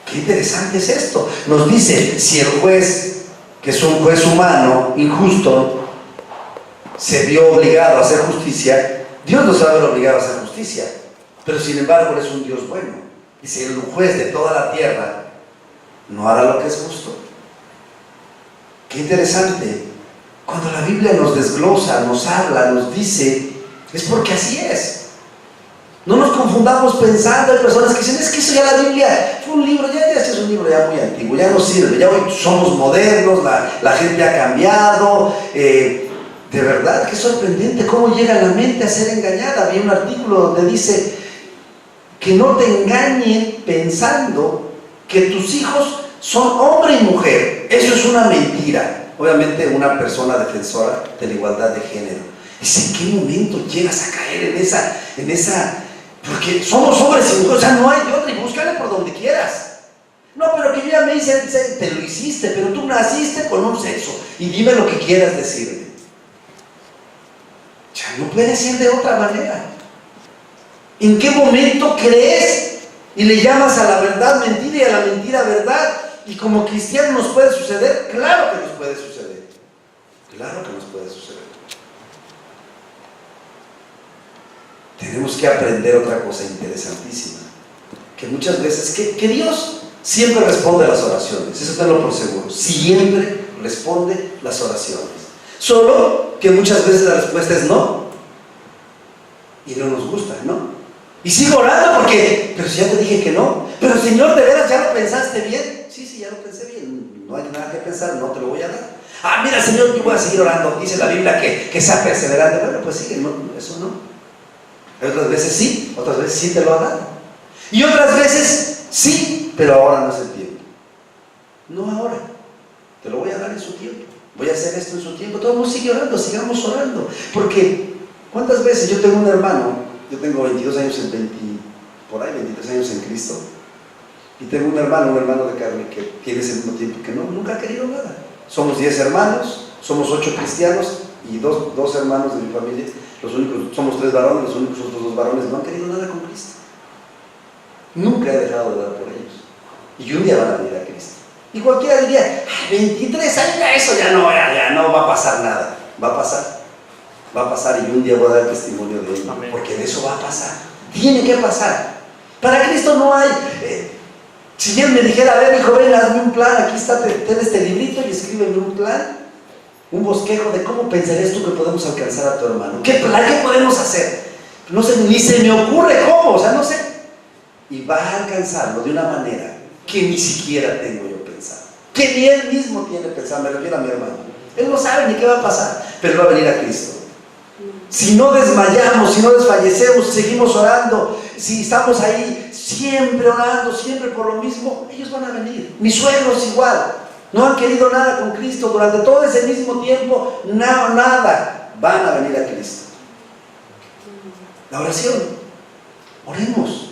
Qué interesante es esto. Nos dice, si el juez, que es un juez humano, injusto, se vio obligado a hacer justicia, Dios no se va a ver obligado a hacer justicia, pero sin embargo Él es un Dios bueno. Y si el juez de toda la tierra no hará lo que es justo. Qué interesante. Cuando la Biblia nos desglosa, nos habla, nos dice Es porque así es. No nos confundamos pensando. Hay personas que dicen, es que eso ya la Biblia fue un libro, ya es un libro ya muy antiguo, ya no sirve, ya hoy somos modernos, la gente ha cambiado. De verdad que es sorprendente cómo llega la mente a ser engañada. Había un artículo donde dice que no te engañen pensando que tus hijos son hombre y mujer. Eso es una mentira. Obviamente una persona defensora de la igualdad de género. Dice, ¿en qué momento llegas a caer en esa? Porque somos hombres y mujeres, o sea, no hay de otra, y búscale por donde quieras. No, pero que yo ya me hice, te lo hiciste, pero tú naciste con un sexo, y dime lo que quieras decirme. Ya no puede ser de otra manera. ¿En qué momento crees y le llamas a la verdad mentira y a la mentira verdad? Y como cristianos nos puede suceder, claro que nos puede suceder. Claro que nos puede suceder. Tenemos que aprender otra cosa interesantísima, que muchas veces, que Dios siempre responde a las oraciones, eso tenlo por seguro, siempre responde las oraciones, solo que muchas veces la respuesta es no, y no nos gusta, ¿no? Y sigo orando porque, pero si ya te dije que no, pero Señor, ¿de veras ya lo pensaste bien? Sí, ya lo pensé bien, no hay nada que pensar, no te lo voy a dar. Ah, mira Señor, yo voy a seguir orando, dice la Biblia que sea perseverante. Bueno, pues sigue, no, eso no. Otras veces sí, otras veces sí te lo ha dado. Y otras veces sí, pero ahora no es el tiempo. No ahora, te lo voy a dar en su tiempo. Voy a hacer esto en su tiempo. Todo el mundo sigue orando, sigamos orando. Porque, ¿cuántas veces yo tengo un hermano? Yo tengo 22 años por ahí 23 años en Cristo. Y tengo un hermano de carne que tiene ese mismo tiempo que nunca ha querido nada. Somos 10 hermanos, somos 8 cristianos y dos hermanos de mi familia. Los únicos, somos 3 varones, los únicos otros 2 varones no han querido nada con Cristo. Nunca he dejado de orar por ellos. Y un día van a venir a Cristo. Y cualquiera diría, 23 años, eso ya no va a pasar nada. Va a pasar y un día voy a dar testimonio de ello. Amén. Porque de eso va a pasar. Tiene que pasar. Para Cristo no hay. Si él me dijera, a ver hijo, ven, hazme un plan, aquí está, ten este librito y escríbeme un plan. Un bosquejo de cómo pensarías tú que podemos alcanzar a tu hermano. ¿Qué podemos hacer? No sé, ni se me ocurre cómo, o sea, no sé. Y va a alcanzarlo de una manera que ni siquiera tengo yo pensado. Que ni él mismo tiene pensado, me refiero a mi hermano. Él no sabe ni qué va a pasar, pero va a venir a Cristo. Si no desmayamos, si no desfallecemos, si seguimos orando, si estamos ahí siempre orando, siempre por lo mismo, ellos van a venir. Mis suegros igual. No han querido nada con Cristo durante todo ese mismo tiempo, nada. Van a venir a Cristo. La oración, oremos.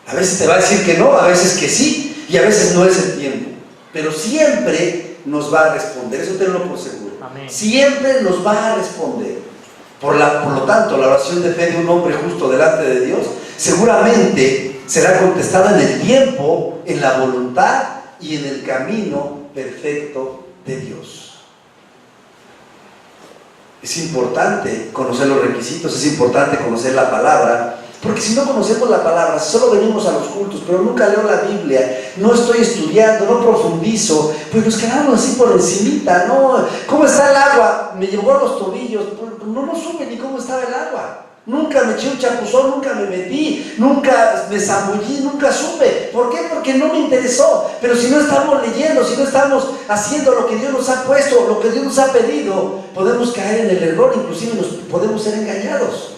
A veces te va a decir que no, a veces que sí, y a veces no es el tiempo. Pero siempre nos va a responder, eso tenlo por seguro. Amén. Siempre nos va a responder. Por lo tanto, la oración de fe de un hombre justo delante de Dios seguramente será contestada en el tiempo, en la voluntad y en el camino perfecto de Dios. Es importante conocer los requisitos, es importante conocer la palabra, porque si no conocemos la palabra, si solo venimos a los cultos, pero nunca leo la Biblia, no estoy estudiando, no profundizo, pues nos quedamos así por encimita, ¿no? ¿Cómo está el agua? Me llegó a los tobillos, pues no supe ni cómo estaba el agua. Nunca me eché un chapuzón, nunca me metí, nunca me zambullí, nunca supe. ¿Por qué? Porque no me interesó. Pero si no estamos leyendo, si no estamos haciendo lo que Dios nos ha puesto, lo que Dios nos ha pedido, podemos caer en el error, inclusive podemos ser engañados.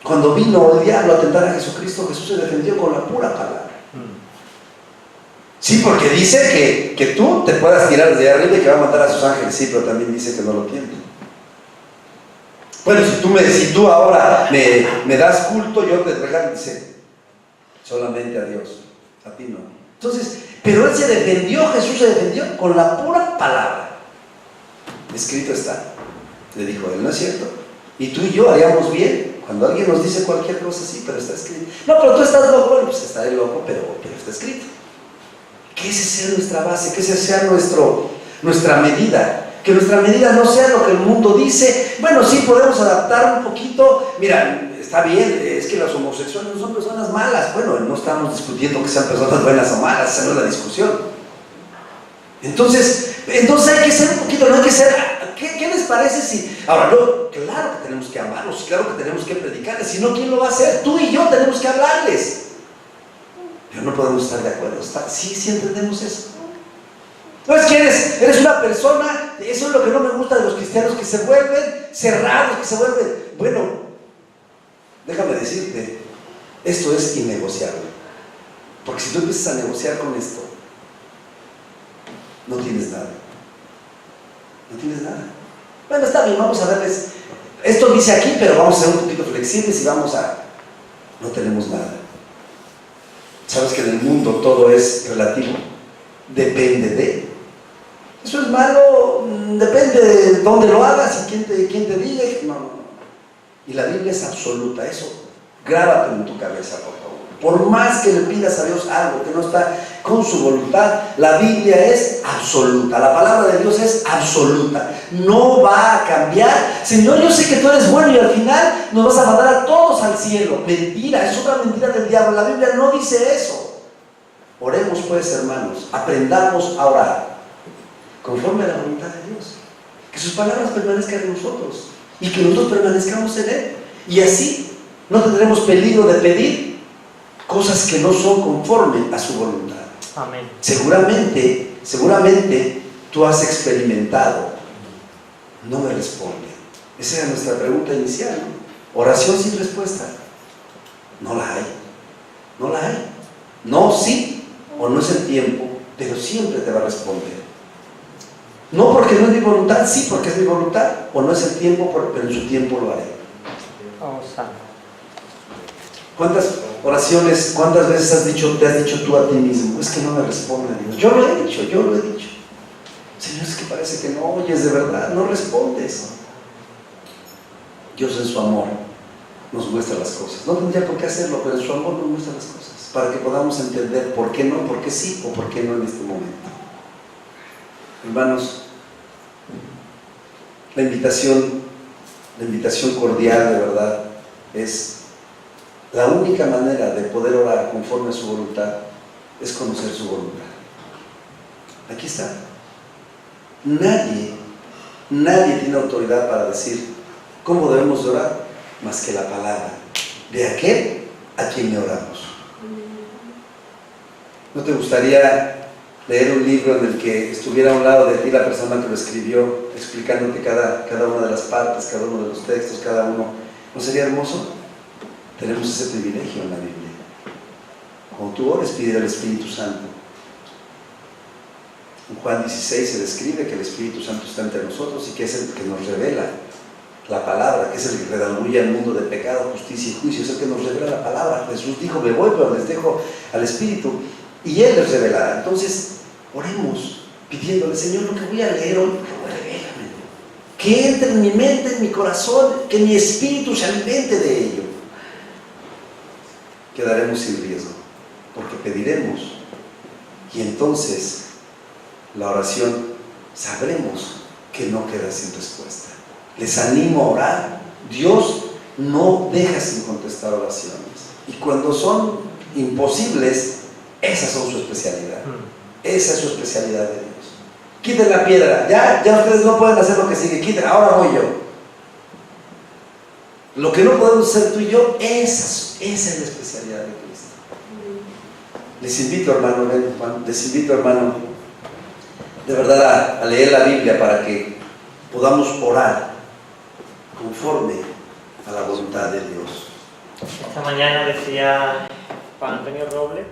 Cuando vino el diablo a tentar a Jesucristo, Jesús se defendió con la pura palabra. Sí, porque dice que tú te puedas tirar desde arriba y que va a matar a sus ángeles. Sí, pero también dice que no lo tiene. Bueno, si tú ahora me das culto, yo te regalo, dice, solamente a Dios, a ti no. Entonces, pero él se defendió, Jesús se defendió con la pura palabra. Escrito está. Le dijo él, ¿no es cierto? Y tú y yo haríamos bien cuando alguien nos dice cualquier cosa, sí, pero está escrito. No, pero tú estás loco. Bueno, pues estaré loco, pero está escrito. Que ese sea nuestra base, que ese sea nuestra medida. Que nuestra medida no sea lo que el mundo dice. Bueno, sí podemos adaptar un poquito. Mira, está bien, es que los homosexuales no son personas malas. Bueno, no estamos discutiendo que sean personas buenas o malas, esa no es la discusión. Entonces hay que ser un poquito, no hay que ser ¿Qué les parece si... Ahora, no, claro que tenemos que amarlos, claro que tenemos que predicarles, si no, ¿quién lo va a hacer? Tú y yo tenemos que hablarles. Pero no podemos estar de acuerdo. Sí entendemos eso. No es que eres una persona, eso es lo que no me gusta de los cristianos, que se vuelven cerrados, que se vuelven... Bueno, déjame decirte, esto es innegociable. Porque si tú empiezas a negociar con esto, no tienes nada. No tienes nada. Bueno, está bien, vamos a verles. Esto dice aquí, pero vamos a ser un poquito flexibles y vamos a... No tenemos nada. ¿Sabes que en el mundo todo es relativo? Depende de... Eso es malo, depende de dónde lo hagas y quién te diga. No. Y la Biblia es absoluta, eso grábatelo en tu cabeza, por favor. Por más que le pidas a Dios algo que no está con su voluntad, la Biblia es absoluta, la palabra de Dios es absoluta, no va a cambiar. Señor, yo sé que tú eres bueno y al final nos vas a mandar a todos al cielo. Mentira, es otra mentira del diablo, la Biblia no dice eso. Oremos pues, hermanos, aprendamos a orar conforme a la voluntad de Dios, que sus palabras permanezcan en nosotros y que nosotros permanezcamos en Él, y así no tendremos peligro de pedir cosas que no son conforme a su voluntad. Amén. Seguramente tú has experimentado, no me responde. Esa era nuestra pregunta inicial, ¿no? Oración sin respuesta. No la hay. No, sí, o no es el tiempo, pero siempre te va a responder. No porque no es mi voluntad, sí porque es mi voluntad, o no es el tiempo, pero en su tiempo lo haré. Vamos a... ¿Cuántas oraciones, cuántas veces te has dicho tú a ti mismo? Es que no me responde Dios. Yo lo he dicho. Señor, es que parece que no oyes de verdad, no respondes. Dios en su amor nos muestra las cosas. No tendría por qué hacerlo, pero en su amor nos muestra las cosas, para que podamos entender por qué no, por qué sí o por qué no en este momento. Hermanos, la invitación cordial de verdad es la única manera de poder orar conforme a su voluntad, es conocer su voluntad. Aquí está. Nadie tiene autoridad para decir cómo debemos de orar más que la palabra de aquel a quien le oramos. ¿No te gustaría leer un libro en el que estuviera a un lado de ti la persona que lo escribió, explicándote cada una de las partes, cada uno de los textos, cada uno? ¿No sería hermoso? Tenemos ese privilegio en la Biblia. Cuando tú ores, pide al Espíritu Santo. En Juan 16 se describe que el Espíritu Santo está entre nosotros y que es el que nos revela la palabra, que es el que redarguye al mundo de pecado, justicia y juicio, es el que nos revela la palabra. Jesús dijo, me voy, pero les dejo al Espíritu y Él les revelará. Entonces, oremos pidiéndole, Señor, lo que voy a leer hoy, revélame, que entre en mi mente, en mi corazón, que mi espíritu se alimente de ello. Quedaremos sin riesgo, porque pediremos, y entonces la oración sabremos que no queda sin respuesta. Les animo a orar. Dios no deja sin contestar oraciones, y cuando son imposibles, esas son su especialidad. Esa es su especialidad de Dios. Quiten la piedra, ya ustedes no pueden hacer lo que sigue, quiten, ahora voy yo. Lo que no podemos hacer tú y yo, esa es la especialidad de Cristo. Les invito, hermano, de verdad a leer la Biblia para que podamos orar conforme a la voluntad de Dios. Esta mañana decía Juan Antonio Robles